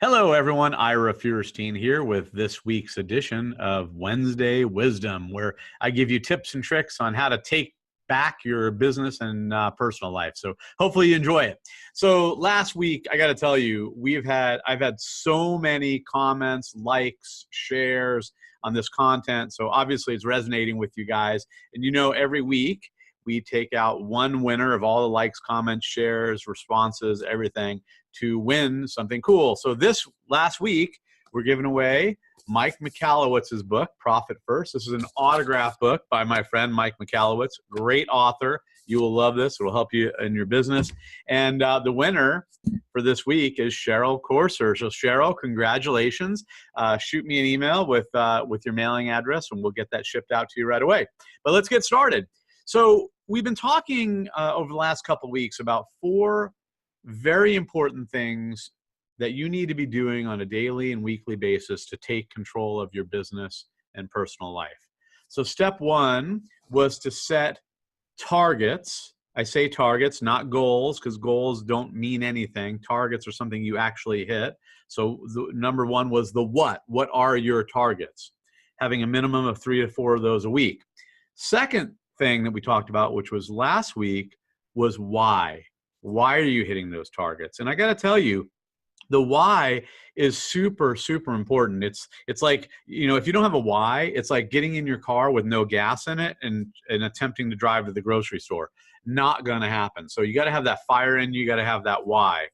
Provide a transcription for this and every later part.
Hello, everyone. Ira Feuerstein here with this week's edition of Wednesday Wisdom, where I give you tips and tricks on how to take back your business and personal life. So hopefully you enjoy it. So last week, I got to tell you, I've had so many comments, likes, shares on this content. So obviously it's resonating with you guys. And every week we take out one winner of all the likes, comments, shares, responses, everything, to win something cool. So this last week, we're giving away Mike Michalowicz's book, Profit First. This is an autograph book by my friend Mike Michalowicz, great author. You will love this. It will help you in your business. And the winner for this week is Cheryl Corser. So Cheryl, congratulations. Shoot me an email with your mailing address, and we'll get that shipped out to you right away. But let's get started. So we've been talking over the last couple of weeks about 4 very important things that you need to be doing on a daily and weekly basis to take control of your business and personal life. So step 1 was to set targets. I say targets, not goals, because goals don't mean anything. Targets are something you actually hit. So number 1 was the what. What are your targets? Having a minimum of 3 to 4 of those a week. Second thing that we talked about, which was last week, was why. Why are you hitting those targets? And I got to tell you, the why is super, super important. It's like, if you don't have a why, it's like getting in your car with no gas in it and attempting to drive to the grocery store. Not going to happen. So you got to have that fire in you. You got to have that why.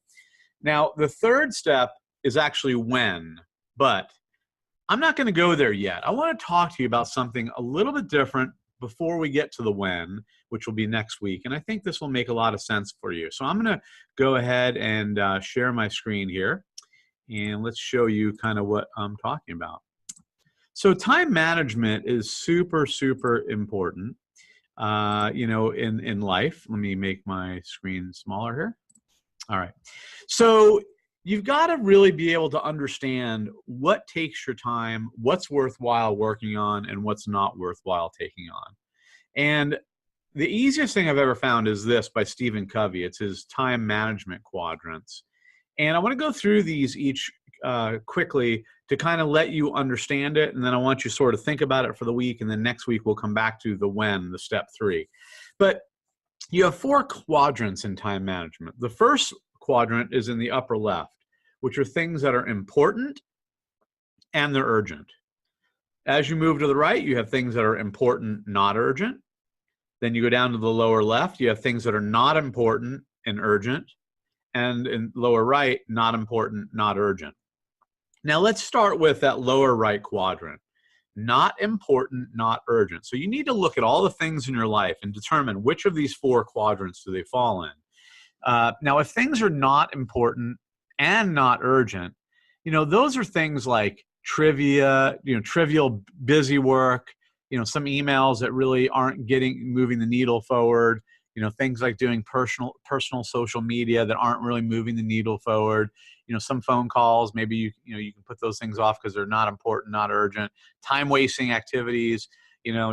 Now, the third step is actually when, but I'm not going to go there yet. I want to talk to you about something a little bit different before we get to the when, which will be next week. And I think this will make a lot of sense for you. So I'm going to go ahead and share my screen here. And let's show you kind of what I'm talking about. So time management is super, super important, in life. Let me make my screen smaller here. All right. So you've got to really be able to understand what takes your time, what's worthwhile working on, and what's not worthwhile taking on. And the easiest thing I've ever found is this by Stephen Covey. It's his time management quadrants. And I want to go through these each quickly to kind of let you understand it. And then I want you to sort of think about it for the week. And then next week, we'll come back to the when, the step 3. But you have 4 quadrants in time management. The first quadrant is in the upper left, which are things that are important and they're urgent. As you move to the right, you have things that are important, not urgent. Then you go down to the lower left, you have things that are not important and urgent. And in lower right, not important, not urgent. Now let's start with that lower right quadrant. Not important, not urgent. So you need to look at all the things in your life and determine which of these 4 quadrants do they fall in. Now, if things are not important and not urgent, those are things like trivia, trivial busy work, some emails that really aren't moving the needle forward, things like doing personal social media that aren't really moving the needle forward, some phone calls, maybe you can put those things off because they're not important, not urgent, time wasting activities,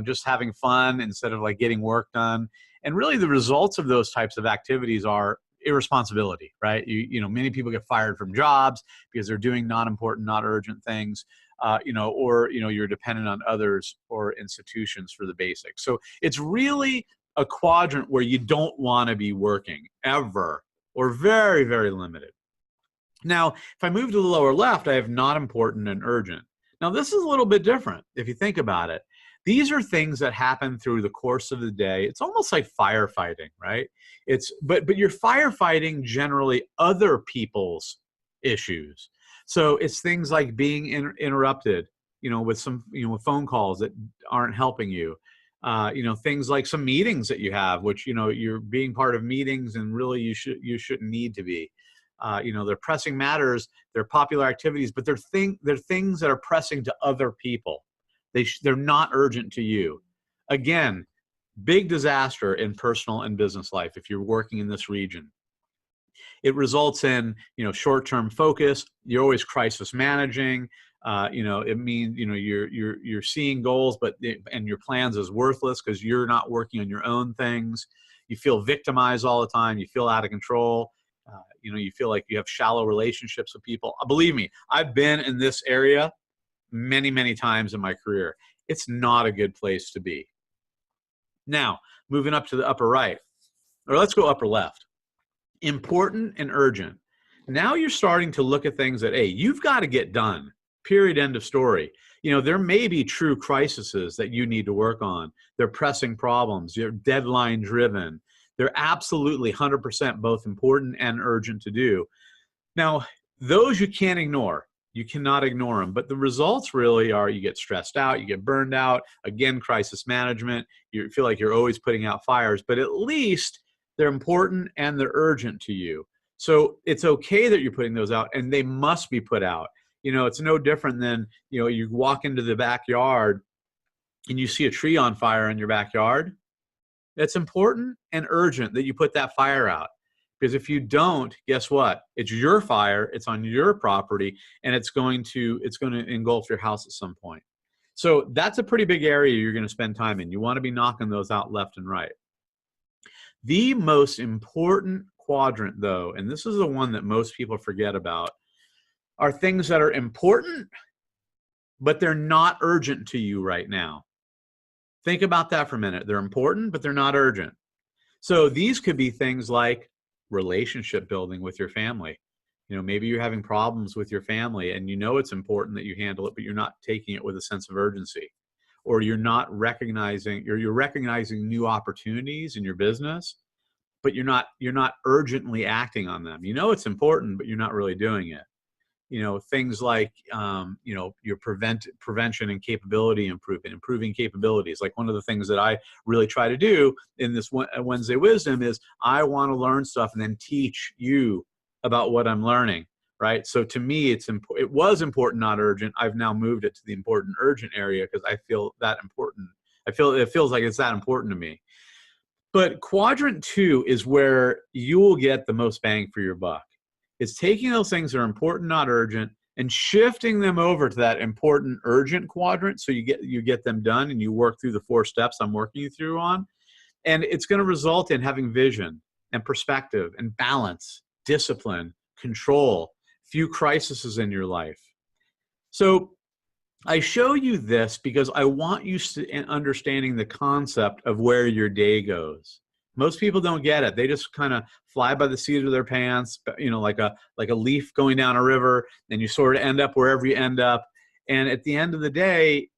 just having fun instead of like getting work done. And really the results of those types of activities are irresponsibility, right? Many people get fired from jobs because they're doing not important, not urgent things, or you're dependent on others or institutions for the basics. So it's really a quadrant where you don't want to be working ever, or very, very limited. Now, if I move to the lower left, I have not important and urgent. Now, this is a little bit different if you think about it. These are things that happen through the course of the day. It's almost like firefighting, right? But you're firefighting generally other people's issues. So it's things like being interrupted, with with phone calls that aren't helping you. Things like some meetings that you have, which, you're being part of meetings and really you shouldn't need to be. They're pressing matters, they're popular activities, but they're things that are pressing to other people. They're not urgent to you. Again, big disaster in personal and business life if you're working in this region. It results in, short-term focus. You're always crisis managing. It means, you're seeing goals, and your plans is worthless because you're not working on your own things. You feel victimized all the time. You feel out of control. You feel like you have shallow relationships with people. Believe me, I've been in this area many, many times in my career. It's not a good place to be. Now, moving up to the upper right, or let's go upper left. Important and urgent. Now you're starting to look at things that, hey, you've got to get done. Period. End of story. There may be true crises that you need to work on. They're pressing problems. You're deadline driven. They're absolutely 100% both important and urgent to do. Now, those you can't ignore. You cannot ignore them. But the results really are you get stressed out, you get burned out. Again, crisis management. You feel like you're always putting out fires, but at least they're important and they're urgent to you. So it's okay that you're putting those out, and they must be put out. It's no different than, you walk into the backyard and you see a tree on fire in your backyard. It's important and urgent that you put that fire out. Because if you don't, guess what? It's your fire, it's on your property, and it's going to engulf your house at some point. So that's a pretty big area you're going to spend time in. You want to be knocking those out left and right. The most important quadrant, though, and this is the one that most people forget about, are things that are important, but they're not urgent to you right now. Think about that for a minute. They're important, but they're not urgent. So these could be things like relationship building with your family. Maybe you're having problems with your family and it's important that you handle it, but you're not taking it with a sense of urgency. Or you're recognizing new opportunities in your business, but you're not urgently acting on them. It's important, but you're not really doing it. Things like, your prevention and capability improving capabilities. Like one of the things that I really try to do in this Wednesday Wisdom is I want to learn stuff and then teach you about what I'm learning, right? So to me, it was important, not urgent. I've now moved it to the important, urgent area because I feel that important. It feels like it's that important to me. But quadrant 2 is where you will get the most bang for your buck. It's taking those things that are important, not urgent, and shifting them over to that important, urgent quadrant so you get them done and you work through the 4 steps I'm working you through on. And it's going to result in having vision and perspective and balance, discipline, control, few crises in your life. So I show you this because I want you to understanding the concept of where your day goes. Most people don't get it. They just kind of fly by the seat of their pants, like a leaf going down a river, and you sort of end up wherever you end up. And at the end of the day,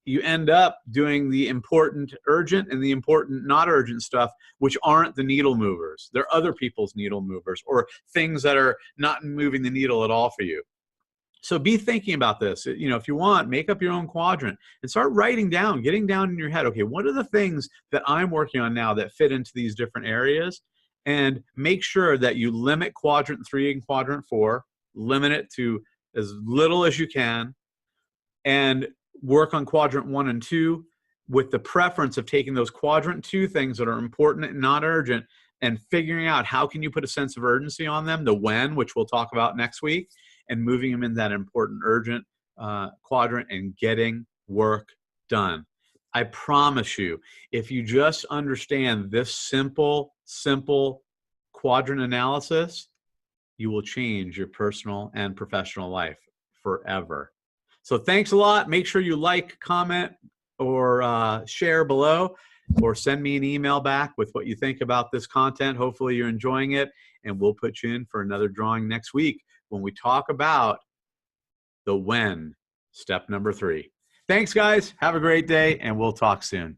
you end up doing the important, urgent, and the important, not urgent stuff, which aren't the needle movers. They're other people's needle movers or things that are not moving the needle at all for you. So be thinking about this. If you want, make up your own quadrant and start writing down, getting down in your head, okay, what are the things that I'm working on now that fit into these different areas? And make sure that you limit quadrant 3 and quadrant 4, limit it to as little as you can, and work on quadrant 1 and 2 with the preference of taking those quadrant 2 things that are important and not urgent and figuring out how can you put a sense of urgency on them, the when, which we'll talk about next week, and moving them in that important, urgent quadrant and getting work done. I promise you, if you just understand this simple quadrant analysis, you will change your personal and professional life forever. So thanks a lot. Make sure you like, comment, or share below, or send me an email back with what you think about this content. Hopefully you're enjoying it, and we'll put you in for another drawing next week when we talk about the when, step number 3. Thanks, guys. Have a great day, and we'll talk soon.